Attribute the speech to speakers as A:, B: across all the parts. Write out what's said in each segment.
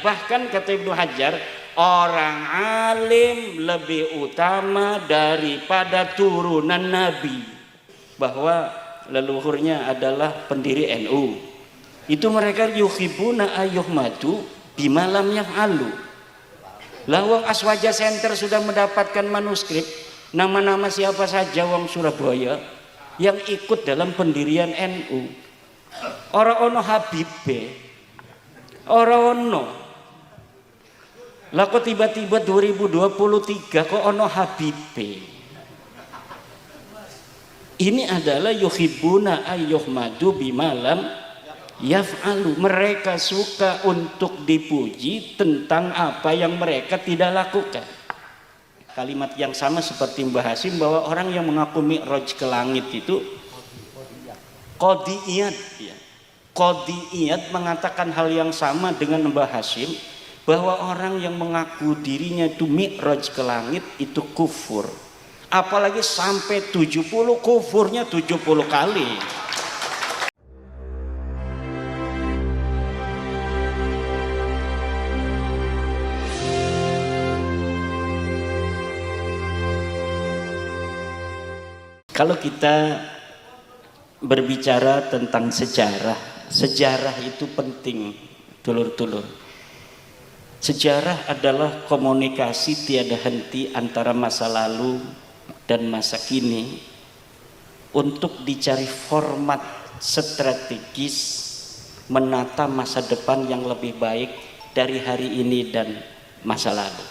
A: Bahkan kata Ibnu Hajar, orang alim lebih utama daripada turunan Nabi, bahwa leluhurnya adalah pendiri NU. Itu mereka yuhibuna ayyuhmadu bima lam yaf'alu. Lah wong Aswaja Center sudah mendapatkan manuskrip nama-nama siapa saja wong Surabaya yang ikut dalam pendirian NU. Ora ono Habibe, ora ono. Lah kok tiba-tiba 2023 kok ono Habibe. Ini adalah yuhibbuna ayyuhmadu bimalam yaf'alu. Mereka suka untuk dipuji tentang apa yang mereka tidak lakukan. Kalimat yang sama seperti Mbah Hasim, bahwa orang yang mengaku mi'raj ke langit itu qadiyat, ya. Qadiyat mengatakan hal yang sama dengan Mbah Hasim, bahwa orang yang mengaku dirinya itu mi'raj ke langit itu kufur. Apalagi sampai 70, kufurnya 70 kali. Kalau kita berbicara tentang sejarah, sejarah itu penting, dulur-dulur. Sejarah adalah komunikasi tiada henti antara masa lalu dan masa kini untuk dicari format strategis menata masa depan yang lebih baik dari hari ini dan masa lalu.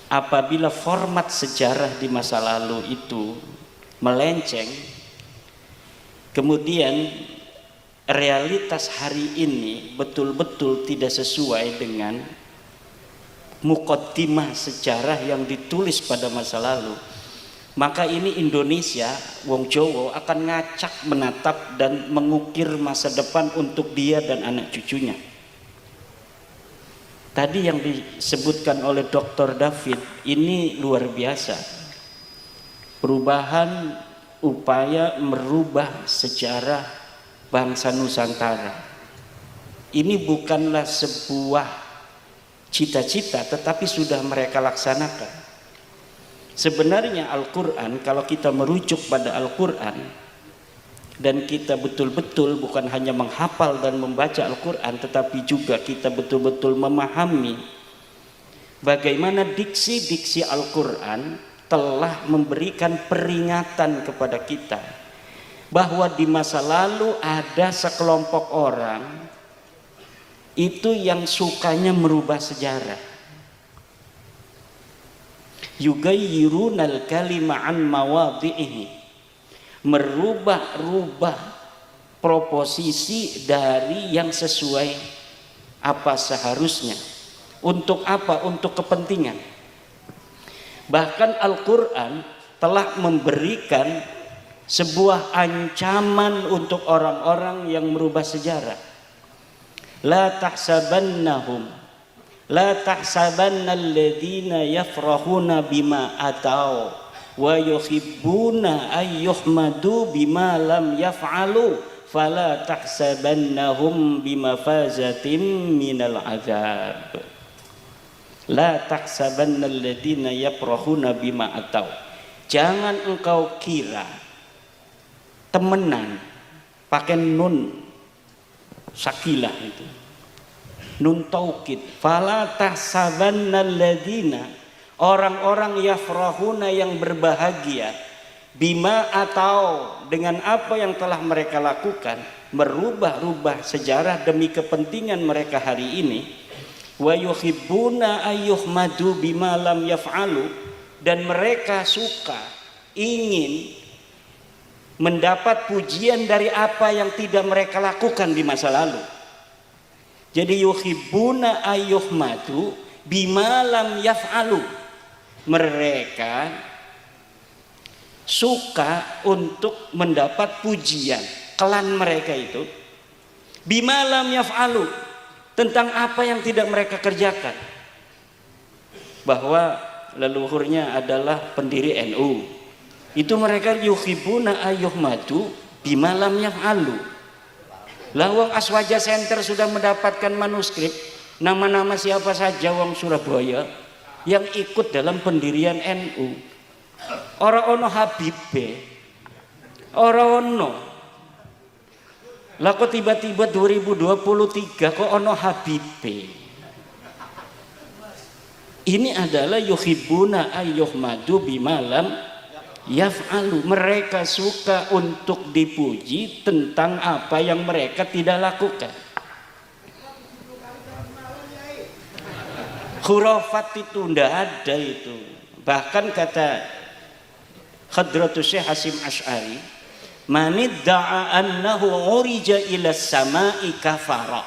A: Apabila format sejarah di masa lalu itu melenceng, kemudian realitas hari ini betul-betul tidak sesuai dengan muqaddimah sejarah yang ditulis pada masa lalu, maka ini Indonesia, wong Jawa akan ngacak menatap dan mengukir masa depan untuk dia dan anak cucunya. Tadi yang disebutkan oleh Dr. David ini luar biasa. Perubahan upaya merubah sejarah bangsa Nusantara. Ini bukanlah sebuah cita-cita, tetapi sudah mereka laksanakan. Sebenarnya Al-Quran, kalau kita merujuk pada Al-Quran dan kita betul-betul bukan hanya menghafal dan membaca Al-Quran, tetapi juga kita betul-betul memahami bagaimana diksi-diksi Al-Quran telah memberikan peringatan kepada kita bahwa di masa lalu ada sekelompok orang itu yang sukanya merubah sejarah. Yugayyirunal kalima an mawadhi'ihi, merubah-rubah proposisi dari yang sesuai apa seharusnya. Untuk apa? Untuk kepentingan. Bahkan Al-Quran telah memberikan sebuah ancaman untuk orang-orang yang merubah sejarah. La tahsabannahum, la tahsabanna alladhina yafrahuna bima atau wa yuhibbuna ayyuhmadu bima lam yaf'alu fala tahsabannahum bimafazatin minal azab. La tahsabanna alladhina yafrahuna bima atau, jangan engkau kira temenan pakai nun sakilah itu, nun taukid, fala tahsabanna alladhina, orang-orang yafrahuna yang berbahagia bima atau dengan apa yang telah mereka lakukan, merubah-rubah sejarah demi kepentingan mereka hari ini. Wa yuhibbuna ayyuhmadu bima lam yaf'alu, dan mereka suka, ingin mendapat pujian dari apa yang tidak mereka lakukan di masa lalu. Jadi yuhibbuna ayyuhmadu bima lam yaf'alu, mereka suka untuk mendapat pujian, klan mereka itu bima lam yaf'alu, tentang apa yang tidak mereka kerjakan. Bahwa leluhurnya adalah pendiri NU, itu mereka yuhibbuna ayyuhmadu bima lam yaf'alu. Lah wong Aswaja Center sudah mendapatkan manuskrip Nama-nama siapa saja wong Surabaya yang ikut dalam pendirian NU. Ora ono Habibe, ora ono. Lah kok tiba-tiba 2023 kok ono Habibe. Ini adalah yuhibbuna ayyuhmadu bimalam yaf'alu. Mereka suka untuk dipuji tentang apa yang mereka tidak lakukan. Khurafat itu ndak ada itu. Bahkan kata Hadratus Syekh Hasyim Asy'ari, manidda'a annahu urija ila samai kafara.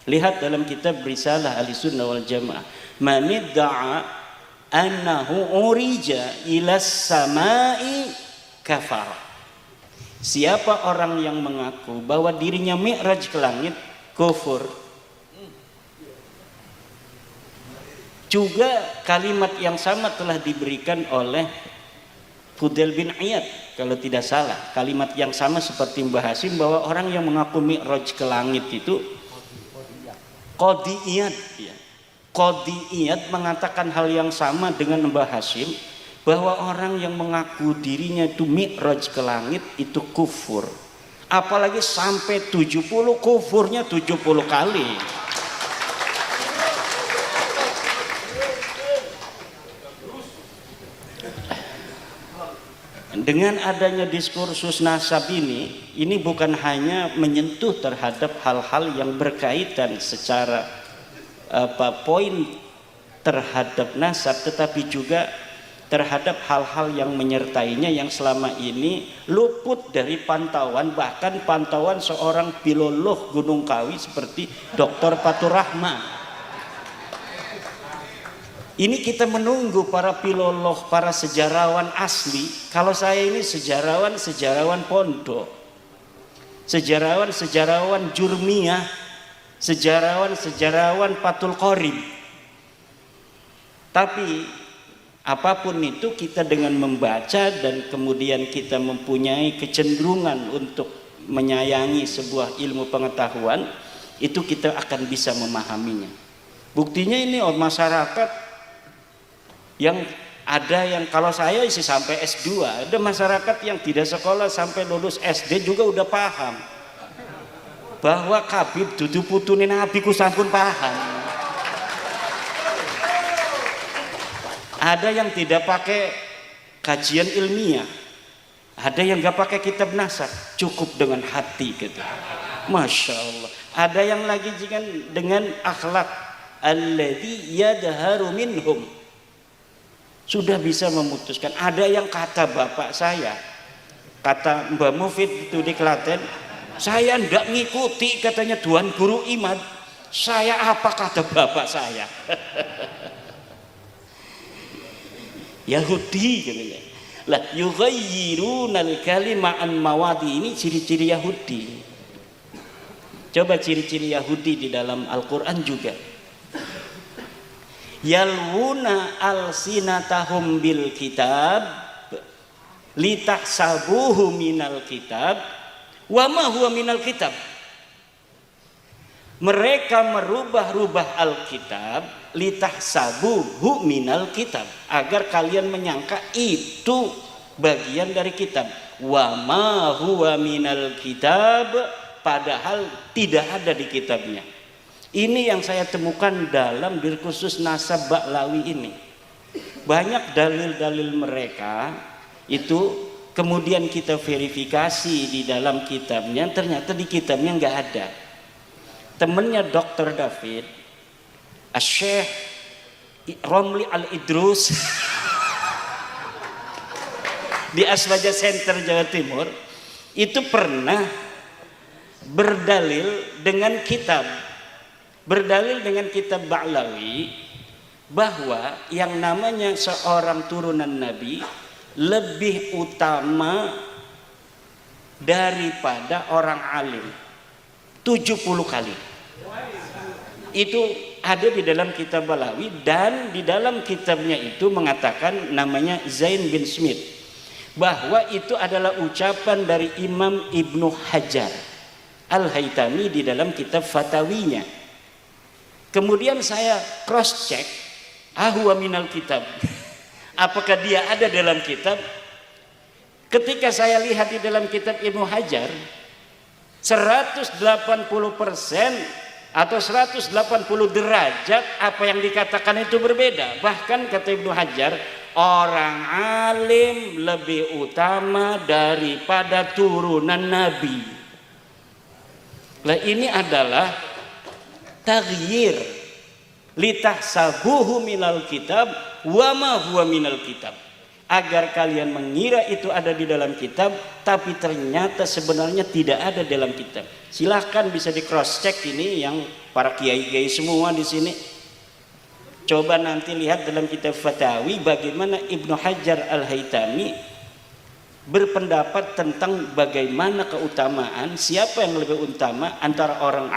A: Lihat dalam kitab Risalah Ahlussunnah wal Jamaah, manidda'a annahu urija ila samai kafara. Siapa orang yang mengaku bahwa dirinya mi'raj ke langit, kufur. Juga kalimat yang sama telah diberikan oleh Fudail bin Iyad kalau tidak salah. Kalimat yang sama seperti Mbah Hasyim bahwa orang yang mengaku mi'raj ke langit itu Qadhi Iyad ya. Qadhi Iyad mengatakan hal yang sama dengan Mbah Hasyim bahwa orang yang mengaku dirinya itu mi'raj ke langit itu kufur. Apalagi sampai 70, kufurnya 70 kali. Dengan adanya diskursus nasab ini bukan hanya menyentuh terhadap hal-hal yang berkaitan secara poin terhadap nasab, tetapi juga terhadap hal-hal yang menyertainya yang selama ini luput dari pantauan, bahkan pantauan seorang filolog Gunung Kawi seperti Dr. Fatur Rahman. Ini kita menunggu para filolog, para sejarawan asli. Kalau saya ini sejarawan pondok, sejarawan Jurmiyah, sejarawan Fathul Qorib. Tapi apapun itu, kita dengan membaca dan kemudian kita mempunyai kecenderungan untuk menyayangi sebuah ilmu pengetahuan, itu kita akan bisa memahaminya. Buktinya ini masyarakat yang ada yang kalau saya isi sampai S2, ada masyarakat yang tidak sekolah sampai lulus SD juga udah paham bahwa Kabib dudu putune Nabi ku sampun paham. Ada yang tidak pakai kajian ilmiah, ada yang nggak pakai kitab nasab, cukup dengan hati gitu. Masya Allah. Ada yang lagi dengan akhlak alladzi yadharu minhum, sudah bisa memutuskan. Ada yang kata bapak saya, kata Mbah Mufid itu di Klaten, saya ndak ngikuti katanya Tuan Guru Imad, saya apa kata bapak saya. Yahudi katanya. Lah yughayyirunal kalima an mawadi, ini ciri-ciri Yahudi. Coba ciri-ciri Yahudi di dalam Al-Qur'an juga. Yalwuna alsinatahum bil kitab litahsabuhu minal kitab wa ma huwa minal kitab. Mereka merubah-rubah Alkitab litahsabuhu minal kitab, agar kalian menyangka itu bagian dari kitab. Wa ma huwa minal kitab, padahal tidak ada di kitabnya. Ini yang saya temukan dalam diskursus nasab Ba'lawi ini. Banyak dalil-dalil mereka itu kemudian kita verifikasi di dalam kitabnya, ternyata di kitabnya nggak ada. Temennya Dr. David, Syekh Romli Al-Idrus di Aswaja Center Jawa Timur itu pernah berdalil dengan kitab Ba'lawi bahwa yang namanya seorang turunan Nabi lebih utama daripada orang alim 70 kali. Itu ada di dalam kitab Ba'lawi, dan di dalam kitabnya itu mengatakan, namanya Zain bin Smith, bahwa itu adalah ucapan dari Imam Ibnu Hajar Al-Haytami di dalam kitab Fatawinya. Kemudian saya cross check, ahwa minal kitab. Apakah dia ada dalam kitab? Ketika saya lihat di dalam kitab Ibnu Hajar, 180% atau 180 derajat apa yang dikatakan itu berbeda. Bahkan kata Ibnu Hajar, orang alim lebih utama daripada turunan Nabi. Lah ini adalah taghyir litahsabuhu minal kitab wa ma huwa minal kitab, agar kalian mengira itu ada di dalam kitab tapi ternyata sebenarnya tidak ada dalam kitab. Silahkan bisa di cross check ini yang para kiai-kiai semua di sini. Coba nanti lihat dalam kitab Fatawi bagaimana Ibnu Hajar Al-Haytami berpendapat tentang bagaimana keutamaan, siapa yang lebih utama antara orang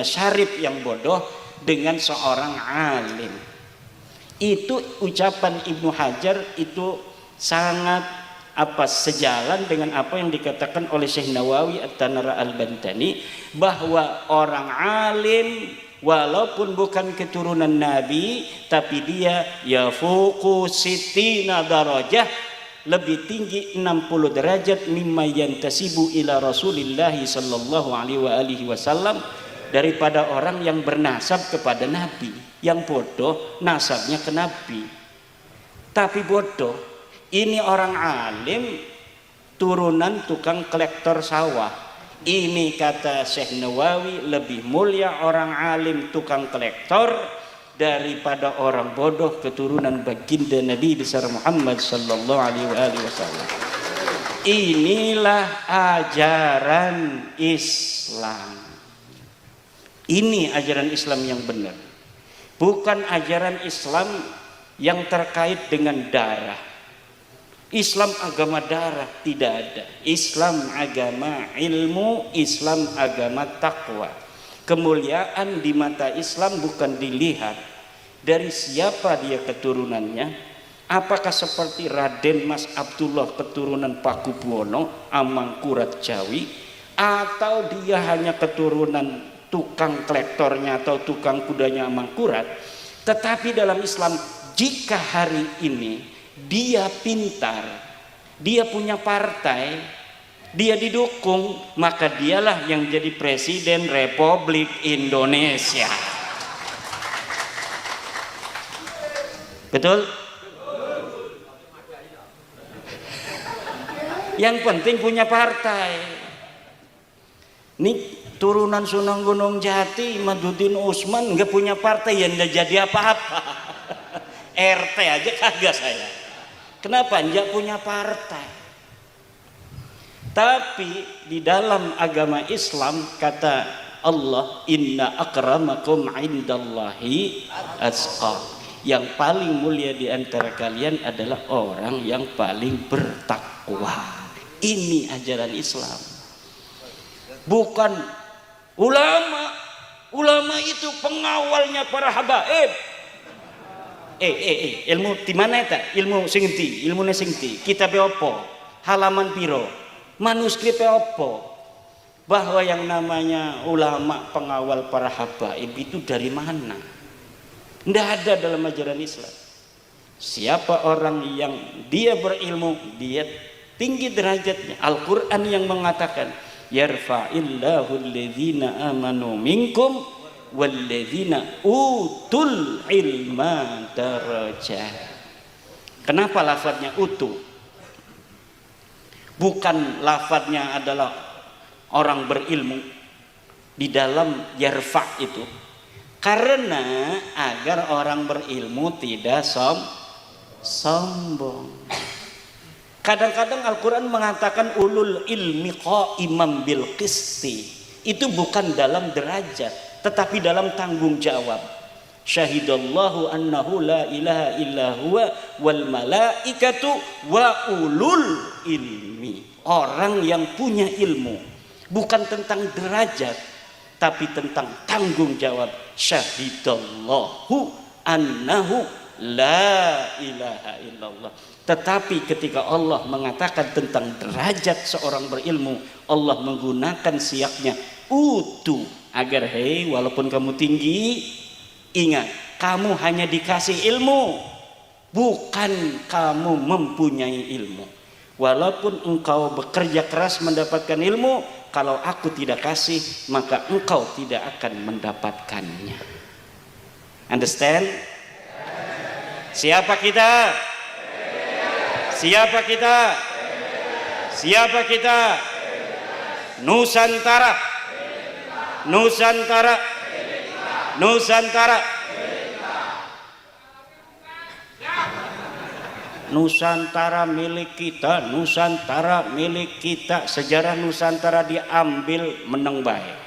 A: syarif yang bodoh dengan seorang alim. Itu ucapan Ibnu Hajar itu sangat sejalan dengan apa yang dikatakan oleh Syekh Nawawi At-Tanara Al-Bantani, bahwa orang alim walaupun bukan keturunan Nabi tapi dia yafuqu sittina darajah, lebih tinggi 60 derajat mimma yantasibu ila Rasulillah sallallahu alaihi wasallam, daripada orang yang bernasab kepada Nabi. Yang bodoh nasabnya ke Nabi, tapi bodoh ini orang alim turunan tukang kolektor sawah. Ini kata Syekh Nawawi, lebih mulia orang alim tukang kolektor daripada orang bodoh keturunan baginda Nabi besar Muhammad sallallahu alaihi wasallam. Inilah ajaran Islam. Ini ajaran Islam yang benar. Bukan ajaran Islam yang terkait dengan darah. Islam agama darah tidak ada. Islam agama ilmu, Islam agama takwa. Kemuliaan di mata Islam bukan dilihat dari siapa dia keturunannya, apakah seperti Raden Mas Abdullah keturunan Pakubuwono Amangkurat Jawi, atau dia hanya keturunan tukang kolektornya atau tukang kudanya Amangkurat. Tetapi dalam Islam, jika hari ini dia pintar, dia punya partai, dia didukung, maka dialah yang jadi Presiden Republik Indonesia. Betul? Yang penting punya partai. Nih turunan Sunan Gunung Jati, Maduddin Usman nggak punya partai, ya nggak jadi apa-apa. RT aja kagak saya. Kenapa? Nggak punya partai. Tapi di dalam agama Islam kata Allah, inna akramakum indallahi atqakum. Yang paling mulia di antara kalian adalah orang yang paling bertakwa. Ini ajaran Islam. Bukan ulama. Ulama itu pengawalnya para habaib. Ilmu di mana eta? Ilmu sing endi? Ilmune sing endi? Kitabe apa? Halaman piro? Manuskrip apa? Bahwa yang namanya ulama pengawal para habaib itu dari mana? Tidak ada dalam ajaran Islam. Siapa orang yang dia berilmu, dia tinggi derajatnya. Al-Quran yang mengatakan, yarfa'illahu alladhina amanu minkum walladzina utul ilma darajat. Kenapa lafadznya utu? Bukan lafadznya adalah orang berilmu di dalam yarfa itu, karena agar orang berilmu tidak sombong. Kadang-kadang Al-Quran mengatakan ulul ilmi qaimam bil qisti. Itu bukan dalam derajat, tetapi dalam tanggung jawab. Syahidallahu annahu la ilaha illa huwa wal malaikatu wa ulul ilmi. Orang yang punya ilmu, bukan tentang derajat, tapi tentang tanggung jawab. Syahidallahu annahu la ilaha illallah. Tetapi ketika Allah mengatakan tentang derajat seorang berilmu, Allah menggunakan siaknya utu, agar hei walaupun kamu tinggi, ingat kamu hanya dikasih ilmu, bukan kamu mempunyai ilmu. Walaupun engkau bekerja keras mendapatkan ilmu, kalau aku tidak kasih maka engkau tidak akan mendapatkannya. Understand? Siapa kita? Siapa kita? Siapa kita? Nusantara. Nusantara. Nusantara. Nusantara milik kita, Nusantara milik kita. Sejarah Nusantara diambil menang baik.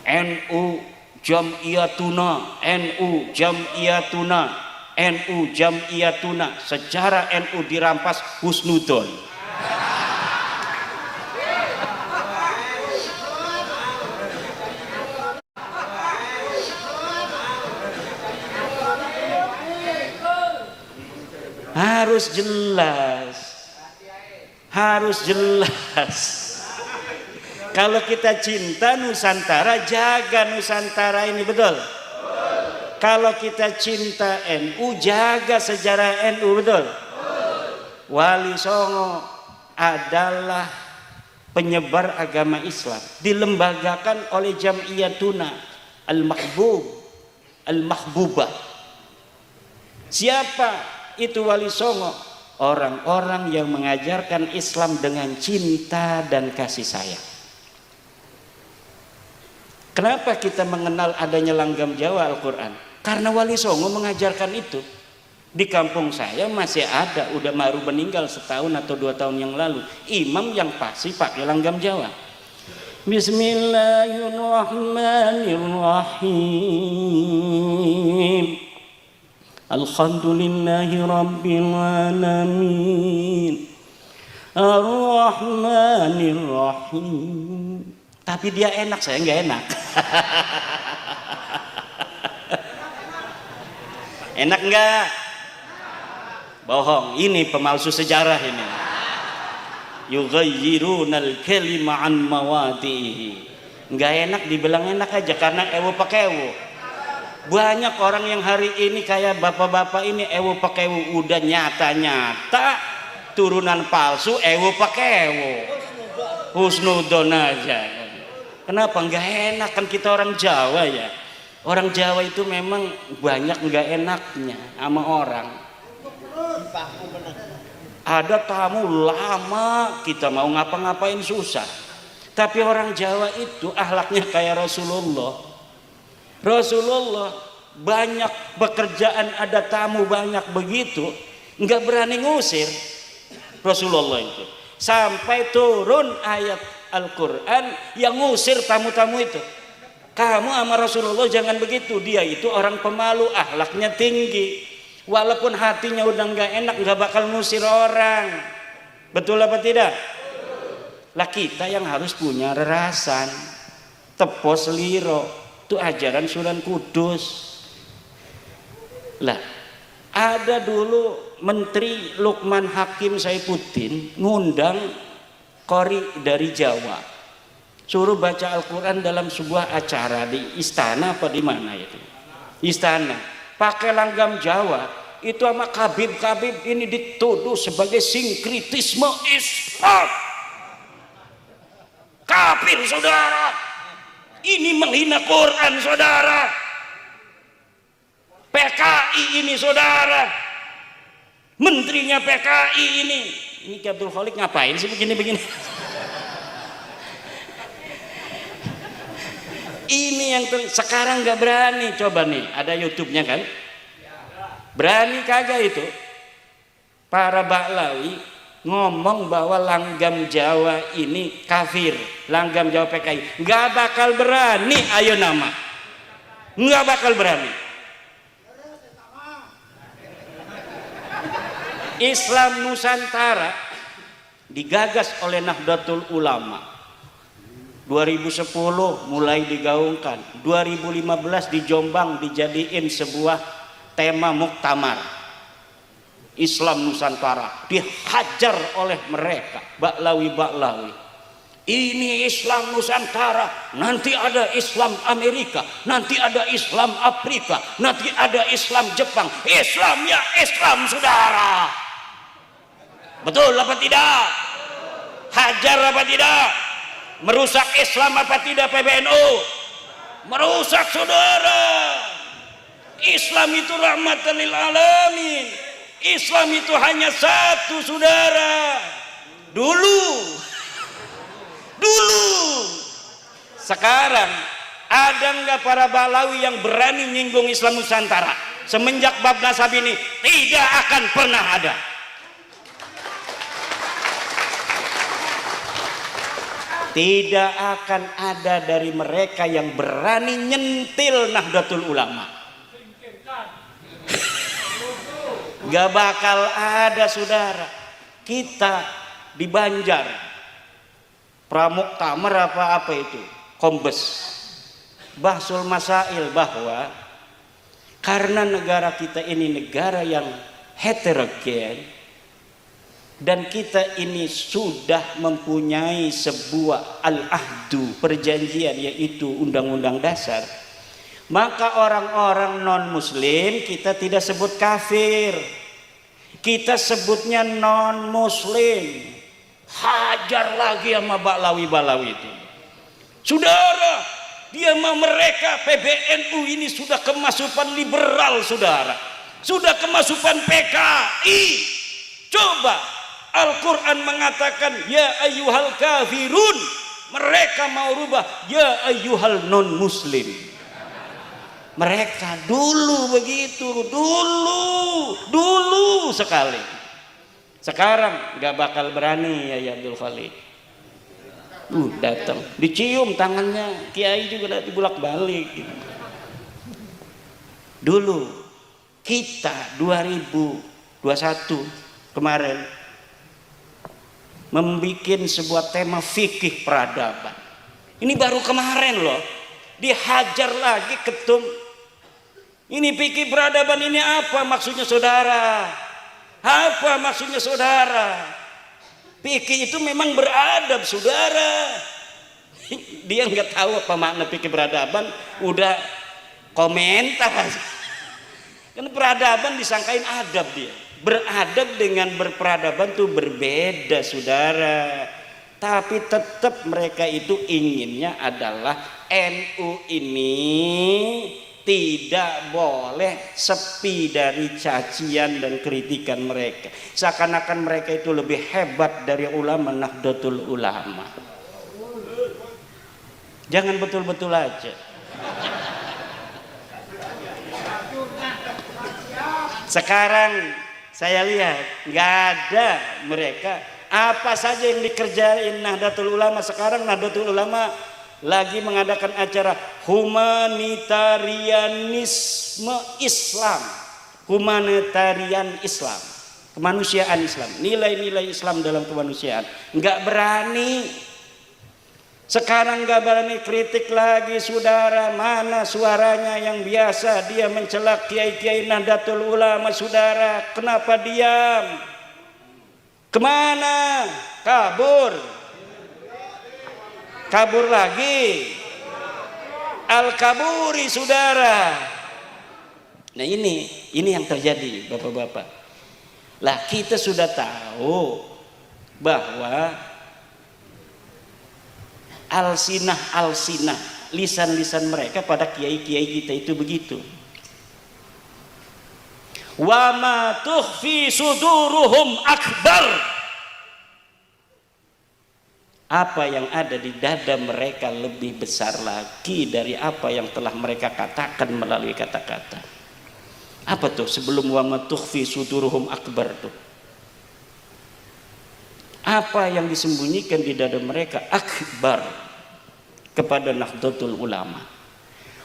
A: NU Jam'iyatuna, NU Jam'iyatuna, NU Jam'iyatuna. Sejarah NU dirampas husnudon. Harus jelas, harus jelas. Kalau kita cinta Nusantara, jaga Nusantara ini, betul? Kalau kita cinta NU, jaga sejarah NU, betul? Wali Songo adalah penyebar agama Islam, dilembagakan oleh Jam'iyatuna Al-Mahbub, Al-Mahbubah. Siapa itu Wali Songo? Orang-orang yang mengajarkan Islam dengan cinta dan kasih sayang. Kenapa kita mengenal adanya langgam Jawa Al-Quran? Karena Wali Songo mengajarkan itu. Di kampung saya masih ada, udah baru meninggal setahun atau 2 tahun yang lalu, imam yang pasti pakai langgam Jawa. Bismillahirrahmanirrahim. Alhamdulillahi Rabbil Alamin, Ar-Rahmanir Rahim. Tapi dia enak, saya nggak enak. Enak nggak? Bohong, ini pemalsu sejarah ini. Yughayyirunal kalima an mawadihi. Nggak enak dibilang enak aja karena ewo pakai ewo. Banyak orang yang hari ini kayak bapak-bapak ini ewo pakai ewo, udah nyata-nyata turunan palsu ewo pakai ewo, husnudon aja. Kenapa? Nggak enak, kan kita orang Jawa ya. Orang Jawa itu memang banyak nggak enaknya sama orang. Ada tamu lama kita mau ngapa-ngapain susah, tapi orang Jawa itu akhlaknya kayak Rasulullah. Rasulullah banyak pekerjaan, ada tamu banyak begitu, nggak berani ngusir Rasulullah itu, sampai turun ayat Al-Quran yang ngusir tamu-tamu itu. Kamu sama Rasulullah jangan begitu, dia itu orang pemalu, akhlaknya tinggi, walaupun hatinya udah nggak enak nggak bakal ngusir orang. Betul apa tidak? Lah kita yang harus punya rerasan, tepos liro, itu ajaran Sunan Kudus. Lah ada dulu Menteri Lukman Hakim Saifuddin ngundang qori dari Jawa, suruh baca Al-Quran dalam sebuah acara di istana apa di mana itu, istana, pakai langgam Jawa. Itu sama Kabib-kabib ini dituduh sebagai sinkritisme Islam. Kafir saudara, ini menghina Quran saudara. PKI ini saudara, menterinya PKI ini Ki Abdul Khalik ngapain sih begini-begini? Ini yang sekarang nggak berani. Coba nih, ada YouTube-nya kan? Berani kagak itu? Para Baklawi ngomong bahwa langgam Jawa ini kafir, langgam Jawa PKI. Nggak bakal berani, ayo nama. Nggak bakal berani. Islam Nusantara digagas oleh Nahdlatul Ulama. 2010 mulai digaungkan, 2015 di Jombang dijadiin sebuah tema muktamar Islam Nusantara, dihajar oleh mereka Baklawi-Baklawi.
B: Ini Islam Nusantara, nanti ada Islam Amerika, nanti ada Islam Afrika, nanti ada Islam Jepang. Islam ya Islam, saudara. Betul apa tidak? Hajar apa tidak? Merusak Islam apa tidak PBNU? Merusak, saudara. Islam itu rahmatan lil alamin. Islam itu hanya satu, saudara. Dulu. Sekarang ada nggak para Balawi yang berani nyinggung Islam Nusantara? Semenjak bab nasab ini tidak akan pernah ada. Tidak akan ada dari mereka yang berani nyentil Nahdlatul Ulama. Gak bakal ada, saudara. Kita di Banjar, Pramuktamar apa itu, Kombes, Bahsul Masail, bahwa karena negara kita ini negara yang heterogen, dan kita ini sudah mempunyai sebuah al-ahdu, perjanjian, yaitu undang-undang dasar, maka orang-orang non-muslim kita tidak sebut kafir, kita sebutnya non-muslim. Hajar lagi sama Balawi-Balawi itu, saudara. Dia sama mereka PBNU ini sudah kemasukan liberal, saudara, sudah kemasukan PKI. Coba Al-Quran mengatakan ya ayyuhal kafirun, mereka mau rubah ya ayyuhal non muslim. Mereka dulu begitu, dulu sekali. Sekarang gak bakal berani ya Abdul Khalid. Datang dicium tangannya, kiai juga dibulak-balik. Dulu kita 2021 kemarin membuat sebuah tema fikih peradaban. Ini baru kemarin loh, dihajar lagi ketum. Ini fikih peradaban ini apa maksudnya, saudara? Apa maksudnya, saudara? Fikih itu memang beradab, saudara. Dia nggak tahu apa makna fikih peradaban, udah komentar. Kan peradaban disangkain adab dia. Beradab dengan berperadaban itu berbeda, saudara. Tapi tetap mereka itu inginnya adalah NU ini tidak boleh sepi dari cacian dan kritikan mereka. Seakan-akan mereka itu lebih hebat dari ulama Nahdlatul Ulama. Jangan betul-betul aja. Sekarang saya lihat nggak ada mereka. Apa saja yang dikerjain Nahdlatul Ulama sekarang? Nahdlatul Ulama lagi mengadakan acara humanitarianisme Islam, humanitarian Islam, kemanusiaan Islam, nilai-nilai Islam dalam kemanusiaan. Nggak berani. Sekarang nggak berani kritik lagi, saudara. Mana suaranya yang biasa dia mencela kiai-kiai Nahdlatul Ulama, saudara? Kenapa diam? Kemana? Kabur lagi. Al-kaburi, saudara. Nah ini yang terjadi, bapak-bapak. Lah kita sudah tahu bahwa alsinah lisan-lisan mereka pada kiai-kiai kita itu begitu. Wa ma tukhfi suduruhum akbar. Apa yang ada di dada mereka lebih besar lagi dari apa yang telah mereka katakan melalui kata-kata. Apa tuh sebelum wa ma tukhfi suduruhum akbar tuh? Apa yang disembunyikan di dada mereka akbar kepada Nahdlatul Ulama.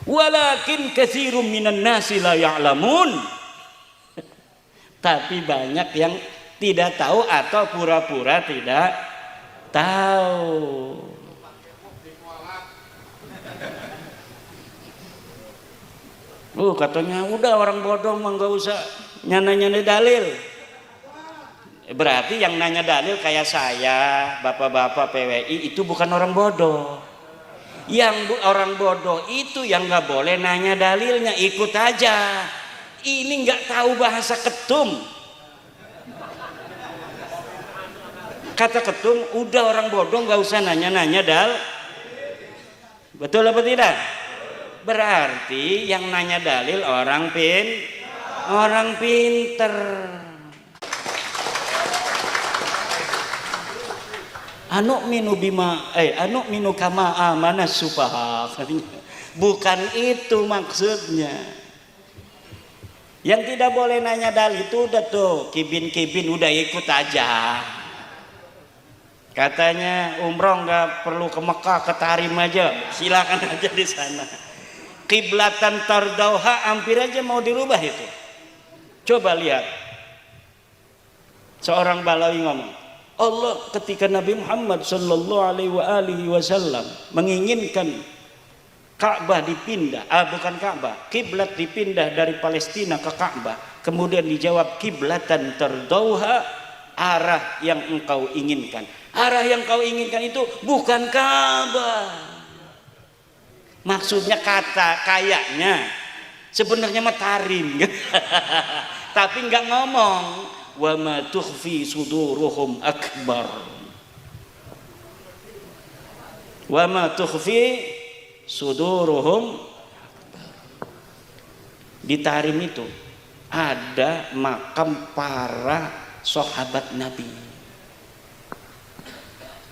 B: Walakin katsirum minan nasi la ya'lamun. Tapi banyak yang tidak tahu atau pura-pura tidak tahu. Katanya udah orang bodoh mah nggak usah nyana-nyana dalil. Berarti yang nanya dalil kayak saya, bapak-bapak PWI itu bukan orang bodoh. Yang orang bodoh itu yang nggak boleh nanya dalilnya, ikut aja. Ini nggak tahu bahasa ketum. Kata ketum, udah orang bodoh nggak usah nanya-nanya betul apa tidak? Berarti yang nanya dalil orang pinter. Anu minu kama amana supaha. Bukan itu maksudnya. Yang tidak boleh nanya dalil itu udah tuh kibin udah ikut aja. Katanya umroh nggak perlu ke Mekah, ke Tarim aja, silakan aja di sana. Kiblatan tardauha hampir aja mau dirubah itu. Coba lihat, seorang Balawi ngomong, Allah ketika Nabi Muhammad Sallallahu Alaihi Wasallam menginginkan Ka'bah dipindah, bukan Ka'bah, kiblat dipindah dari Palestina ke Ka'bah, kemudian dijawab kiblatan tardauha, arah yang engkau inginkan. Arah yang kau inginkan itu bukan Ka'bah. Maksudnya kayaknya sebenarnya Tarim. Tapi nggak ngomong wa ma tukhfi suduruhum akbar. Wa ma tukhfi suduruhum. Di Tarim itu ada makam para sahabat Nabi.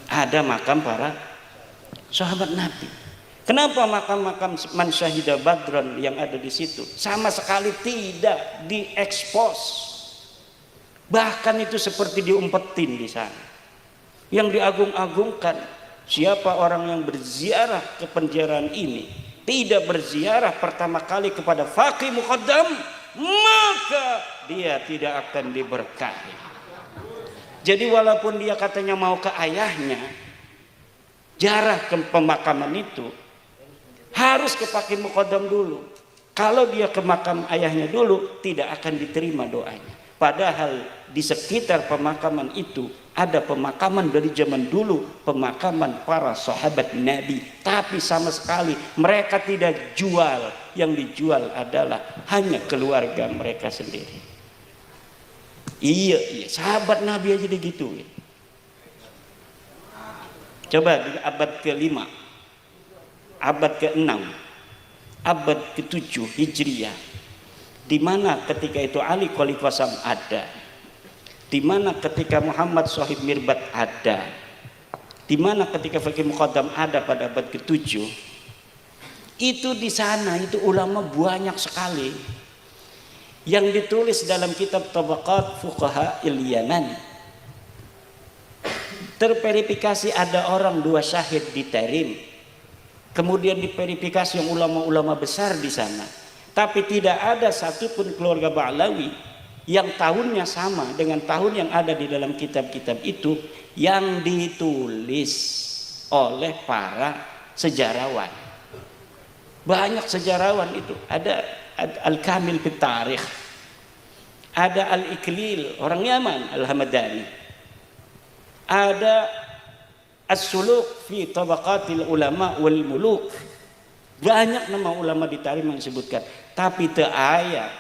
B: Ada makam para sahabat Nabi. Kenapa makam-makam man syahida badran yang ada di situ sama sekali tidak diekspos, bahkan itu seperti diumpetin di sana. Yang diagung-agungkan siapa orang yang berziarah ke penjarahan ini tidak berziarah pertama kali kepada faqih muqaddam, maka dia tidak akan diberkahi. Jadi walaupun dia katanya mau ke ayahnya, ziarah ke pemakaman itu harus ke faqih muqaddam dulu. Kalau dia ke makam ayahnya dulu tidak akan diterima doanya. Padahal di sekitar pemakaman itu ada pemakaman dari zaman dulu, pemakaman para sahabat Nabi, tapi sama sekali mereka tidak jual. Yang dijual adalah hanya keluarga mereka sendiri. Iya, sahabat Nabi aja digituin. Coba di abad ke-5, abad ke-6, abad ke-7 Hijriah, di mana ketika itu Ali Khalifah Sam ada, di mana ketika Muhammad Shahib Mirbat ada, di mana ketika Faqih Muqaddam ada pada abad ke-7, itu di sana itu ulama banyak sekali yang ditulis dalam kitab Tabaqat Fuqaha Il-Yaman. Terverifikasi ada orang 2 syahid di Tarim. Kemudian diverifikasi yang ulama-ulama besar di sana. Tapi tidak ada satupun keluarga Ba'lawi yang tahunnya sama dengan tahun yang ada di dalam kitab-kitab itu yang ditulis oleh para sejarawan. Banyak sejarawan itu. Ada Al-Kamil fit Tarikh, ada Al-Iklil orang Yaman Al-Hamadani, ada As-Suluk fi Tabaqatil Ulama wal Muluk. Banyak nama ulama di Tarim yang disebutkan, tapi teu aya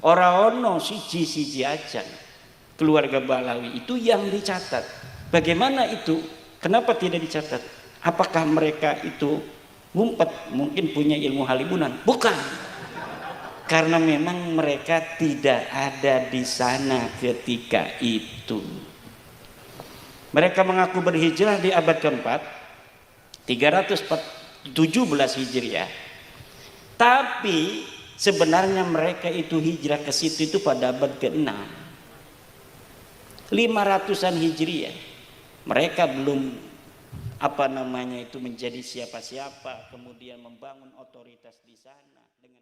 B: ora ono siji-siji aja keluarga Balawi itu yang dicatat. Bagaimana itu? Kenapa tidak dicatat? Apakah mereka itu ngumpet, mungkin punya ilmu halibunan? Bukan. Karena memang mereka tidak ada di sana ketika itu. Mereka mengaku berhijrah di abad keempat, 317 Hijriah. Tapi sebenarnya mereka itu hijrah ke situ itu pada abad ke-6. 500-an Hijriah. Mereka belum menjadi siapa-siapa, kemudian membangun otoritas di sana dengan